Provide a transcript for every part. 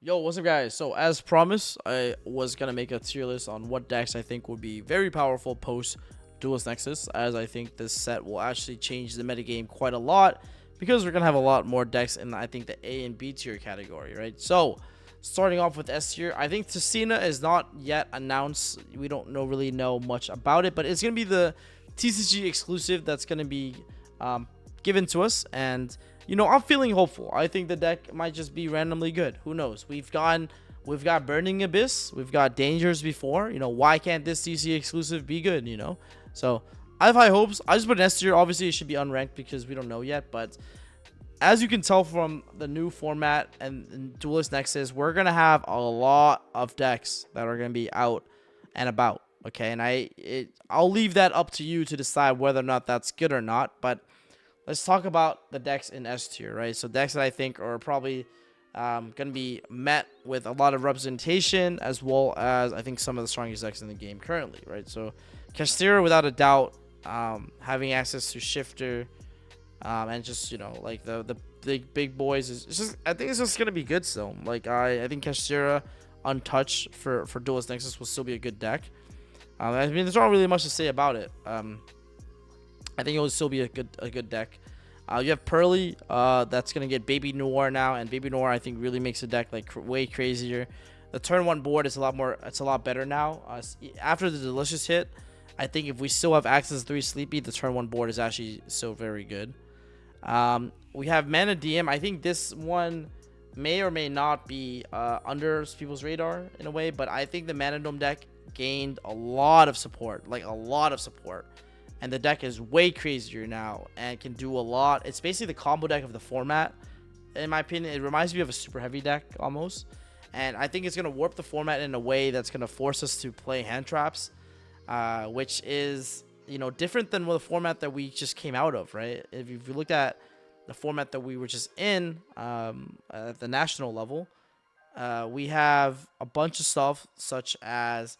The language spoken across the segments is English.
Yo, what's up, guys? So, as promised, I was gonna make a tier list on what decks I think would be very powerful post Duelist Nexus, as I think this set will actually change the metagame quite a lot because we're gonna have a lot more decks in I think the A and B tier category, right? So, starting off with S tier, I think Ticina is not yet announced. We don't really know much about it, but it's gonna be the TCG exclusive that's gonna be given to us, and I'm feeling hopeful. I think the deck might just be randomly good. Who knows? We've got Burning Abyss, we've got Dangers before. Why can't this TCG exclusive be good? So I have high hopes. I just put an S tier. Obviously, it should be unranked because we don't know yet, but as you can tell from the new format and Duelist Nexus, we're gonna have a lot of decks that are gonna be out and about. Okay, and I'll leave that up to you to decide whether or not that's good or not. But let's talk about the decks in S tier, right? So decks that I think are probably going to be met with a lot of representation, as well as I think some of the strongest decks in the game currently, right? So Castira, without a doubt, having access to Shifter, and just like the big boys is just, I think it's just going to be good still. Like I think Castira untouched for Duelist Nexus will still be a good deck. I mean, there's not really much to say about it. I think it will still be a good deck. You have Pearly, that's gonna get Baby Noir now, and Baby Noir I think really makes the deck like way crazier. The turn one board is a lot better now. After the Delicious hit, I think if we still have access to 3 Sleepy, the turn one board is actually still very good. We have Mana DM. I think this one may or may not be under people's radar in a way, but I think the Mana Dome deck gained a lot of support, and the deck is way crazier now and can do a lot. It's basically the combo deck of the format. In my opinion, it reminds me of a super heavy deck almost. And I think it's going to warp the format in a way that's going to force us to play hand traps, which is, different than the format that we just came out of, right? If you looked at the format that we were just in at the national level, we have a bunch of stuff such as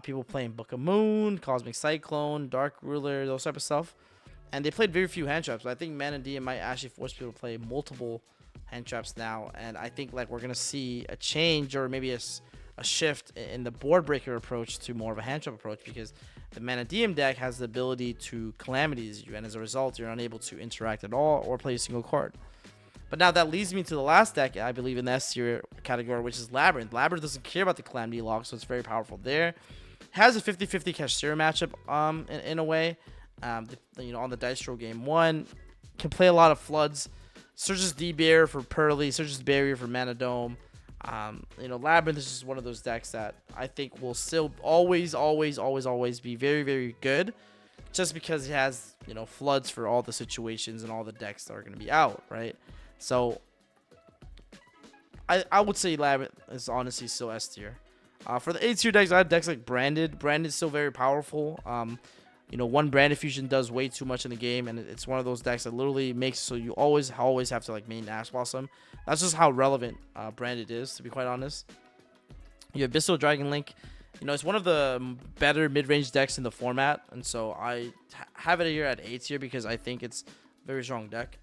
people playing Book of Moon, Cosmic Cyclone, Dark Ruler, those type of stuff. And they played very few hand traps. But I think Mana DM might actually force people to play multiple hand traps now. And I think like we're going to see a change, or maybe a shift in the board breaker approach to more of a hand trap approach, because the Mana DM deck has the ability to calamities you. And as a result, you're unable to interact at all or play a single card. But now that leads me to the last deck, I believe, in the S tier category, which is Labyrinth. Labyrinth doesn't care about the Calamity lock, so it's very powerful there. Has a 50-50 Kashtira matchup in a way. On the dice roll game 1. Can play a lot of floods. Surges D-Barrier for Pearly. Surges Barrier for Mana Dome. Labyrinth is just one of those decks that I think will still always be very, very good. Just because it has, floods for all the situations and all the decks that are going to be out, right? So I would say Labyrinth is honestly still S tier. For the A tier decks, I have decks like Branded. Branded is still very powerful. One Branded Fusion does way too much in the game, and it's one of those decks that literally makes so you always have to like main Ash Blossom. That's just how relevant Branded is, to be quite honest. You have Abyssal Dragon Link. It's one of the better mid-range decks in the format, and so I have it here at A tier because I think it's a very strong deck.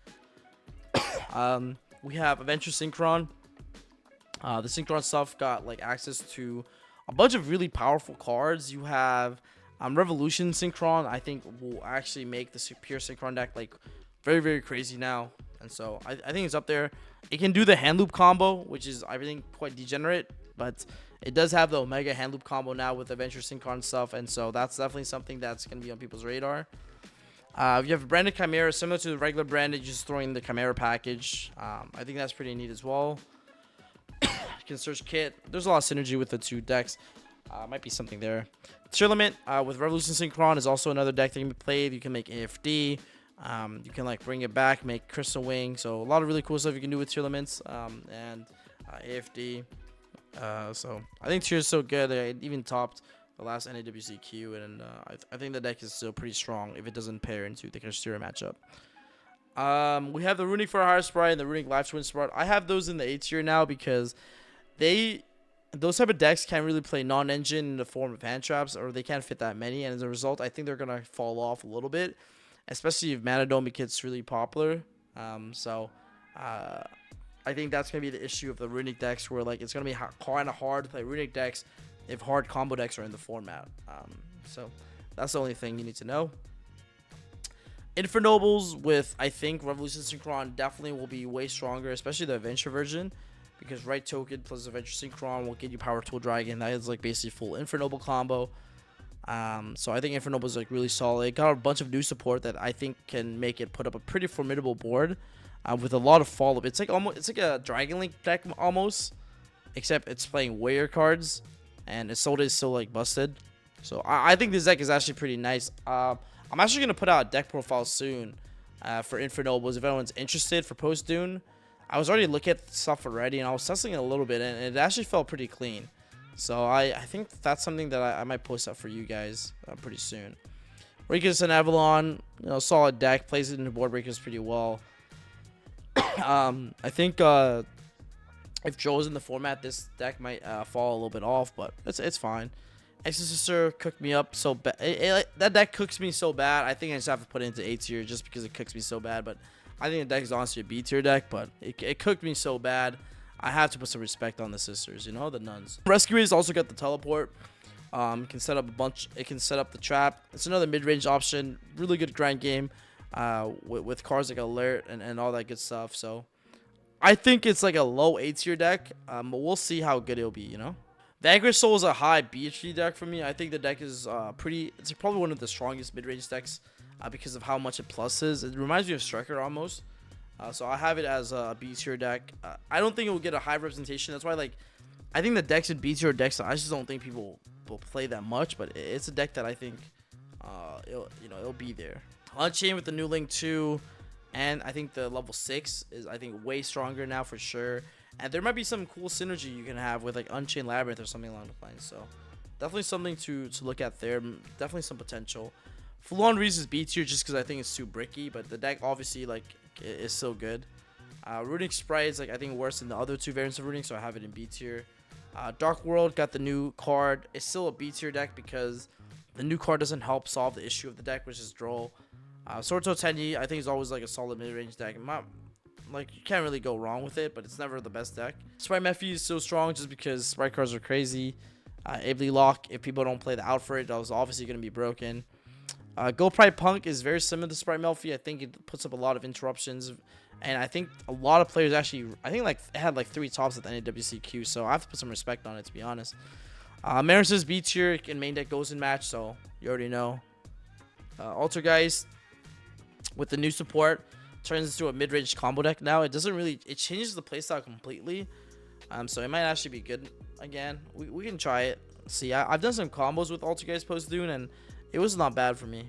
We have Adventure Synchron. The Synchron stuff got like access to a bunch of really powerful cards. You have Revolution Synchron. I think will actually make the pure Synchron deck like very, very crazy now, and so I think it's up there. It can do the hand loop combo, which is I think quite degenerate, but it does have the Omega hand loop combo now with Adventure Synchron stuff, and so that's definitely something that's going to be on people's radar. You have a Branded Chimera, similar to the regular Branded, just throwing the Chimera package. I think that's pretty neat as well. You can search Kit. There's a lot of synergy with the two decks. Might be something there. Trilament with Revolution Synchron is also another deck that can be played. You can make AFD. You can like bring it back, make Crystal Wing. So a lot of really cool stuff you can do with Trilaments and AFD. So I think tier is so good. It even topped the last NAWCQ, and I think the deck is still pretty strong if it doesn't pair into the Kashtira matchup. We have the Runic for Hire Sprite and the Runic Life Twin Sprite. I have those in the A tier now because those type of decks can't really play non-engine in the form of hand traps, or they can't fit that many, and as a result, I think they're gonna fall off a little bit, especially if Mana Dome gets really popular. I think that's going to be the issue of the runic decks, where like it's going to be kind of hard to play runic decks if hard combo decks are in the format. So that's the only thing you need to know. Infernobles with, I think, Revolution Synchron definitely will be way stronger, especially the Adventure version, because right token plus Adventure Synchron will get you Power Tool Dragon. That is like basically full Infernoble combo. So I think Infernoble is like really solid. Got a bunch of new support that I think can make it put up a pretty formidable board with a lot of follow-up. It's like a Dragon Link deck almost, except it's playing warrior cards, and its sold is still like busted. So I think this deck is actually pretty nice. I'm actually gonna put out a deck profile soon for Infernobles if anyone's interested for post Dune. I was already looking at stuff already, and I was testing it a little bit, and it actually felt pretty clean. So I think that's something that I might post up for you guys pretty soon. Rikus and Avalon, solid deck, plays it into board breakers pretty well. I think if Joe's in the format, this deck might fall a little bit off, but it's fine. Exorcister cooked me up so bad. That deck cooks me so bad. I think I just have to put it into A tier just because it cooks me so bad. But I think the deck is honestly a B tier deck, but it cooked me so bad. I have to put some respect on the sisters, the nuns. Rescuers also got the teleport. It can set up a bunch. It can set up the trap. It's another mid-range option. Really good grind game with cards like Alert and all that good stuff. So I think it's like a low A tier deck. But we'll see how good it'll be, Vanquish Soul is a high B3 deck for me. I think the deck is it's probably one of the strongest mid-range decks because of how much it pluses. It reminds me of Striker almost. So I have it as a B tier deck. I don't think it will get a high representation. That's why I think the decks in B tier decks, I just don't think people will play that much. But it's a deck that I think it'll be there. Unchained with the new Link 2, and I think the level 6 is way stronger now for sure. And there might be some cool synergy you can have with like Unchained Labyrinth or something along the lines. So definitely something to look at there. Definitely some potential. Full-on Reese is B tier just because I think it's too bricky, but the deck obviously is so good. Runic Sprite is I think worse than the other two variants of Runic, so I have it in B tier. Dark World got the new card. It's still a B tier deck because the new card doesn't help solve the issue of the deck, which is Droll. Sorto Tenyi I think is always a solid mid-range deck. You can't really go wrong with it, but it's never the best deck. Sprite Mephi is so strong just because Sprite cards are crazy. Ably Lock, if people don't play the out for it, that was obviously going to be broken. Go Pride Punk is very similar to Sprite Melfi. I think it puts up a lot of interruptions, and I think a lot of players actually, it had 3 tops at the NAWCQ, so I have to put some respect on it, to be honest. Maris's B tier in main deck goes in match, so you already know. Altergeist with the new support turns into a mid-range combo deck now. It changes the playstyle completely, so it might actually be good again. We can try it. See, I've done some combos with Altergeist post Dune, and it was not bad for me.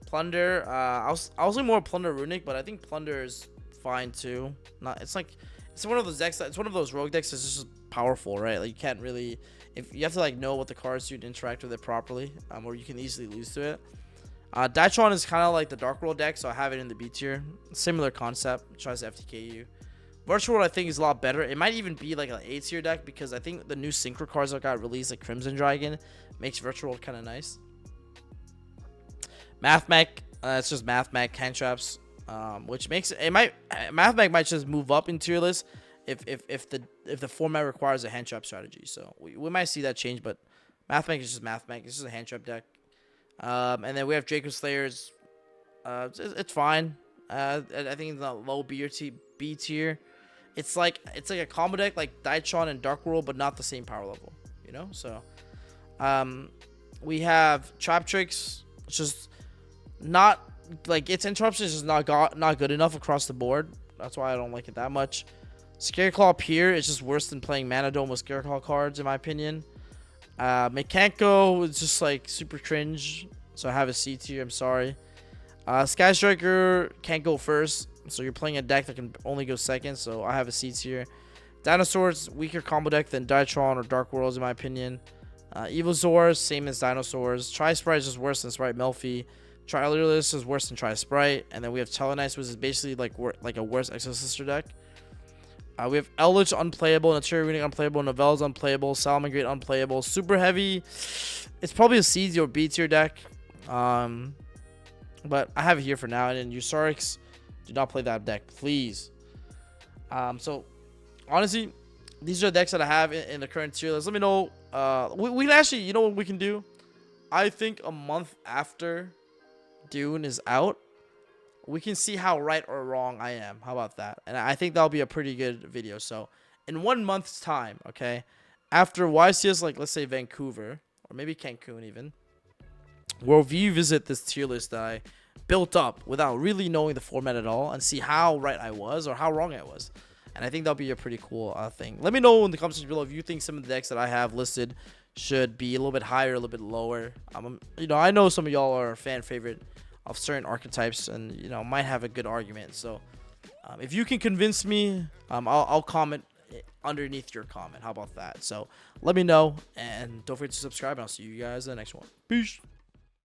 Plunder, I was more Plunder Runic, but I think Plunder is fine too. It's one of those decks. It's one of those rogue decks that's just powerful, right? You can't really, if you have to know what the cards do to interact with it properly, or you can easily lose to it. Dytron is kind of like the Dark World deck, so I have it in the B tier. Similar concept, tries to FTK you. Virtual World I think is a lot better. It might even be an A tier deck because I think the new Synchro cards that got released, like Crimson Dragon, makes Virtual World kind of nice. Mathmech, it's just Mathmech hand traps, which makes Mathmech might just move up in tier list if the format requires a hand trap strategy. So we might see that change, but Mathmech is just Mathmech. It's just a hand trap deck. And then we have Draco Slayers. It's fine. I think it's not low B tier. It's like a combo deck like Dytron and Dark World, but not the same power level. So we have Trap Tricks. It's just not its interruption is just not good enough across the board. That's why I don't like it that much. Scary Claw Pier is just worse than playing Mana Dome with Scary Claw cards, in my opinion. Mechanico is just super cringe, so I have a C tier. I'm sorry. Sky Striker can't go first, so you're playing a deck that can only go second, so I have a C tier. Dinosaurs, weaker combo deck than Dytron or Dark Worlds, in my opinion. Evil Zors, same as Dinosaurs. Tri-Sprite is just worse than Sprite Melfi. Tri-Lureless is worse than Tri-Sprite. And then we have Telenice, which is basically like a worse Exosister deck. We have Eldritch unplayable, Natural Runic unplayable, Novelle's unplayable, Salamangreat unplayable. Super Heavy, it's probably a C tier or B tier deck. But I have it here for now. And then Usarix, do not play that deck, please. So honestly, these are decks that I have in the current tier list. Let me know. We can actually, you know what we can do? I think a month after Dune is out, we can see how right or wrong I am. How about that? And I think that'll be a pretty good video. So in 1 month's time, okay, after YCS, like let's say Vancouver or maybe Cancun even, we'll revisit this tier list that I built up without really knowing the format at all and see how right I was or how wrong I was. And I think that'll be a pretty cool thing. Let me know in the comments below if you think some of the decks that I have listed should be a little bit higher, a little bit lower. You know, I know some of y'all are a fan favorite of certain archetypes and, you know, might have a good argument. So if you can convince me, I'll comment underneath your comment. How about that? So let me know, and don't forget to subscribe, and I'll see you guys in the next one. Peace.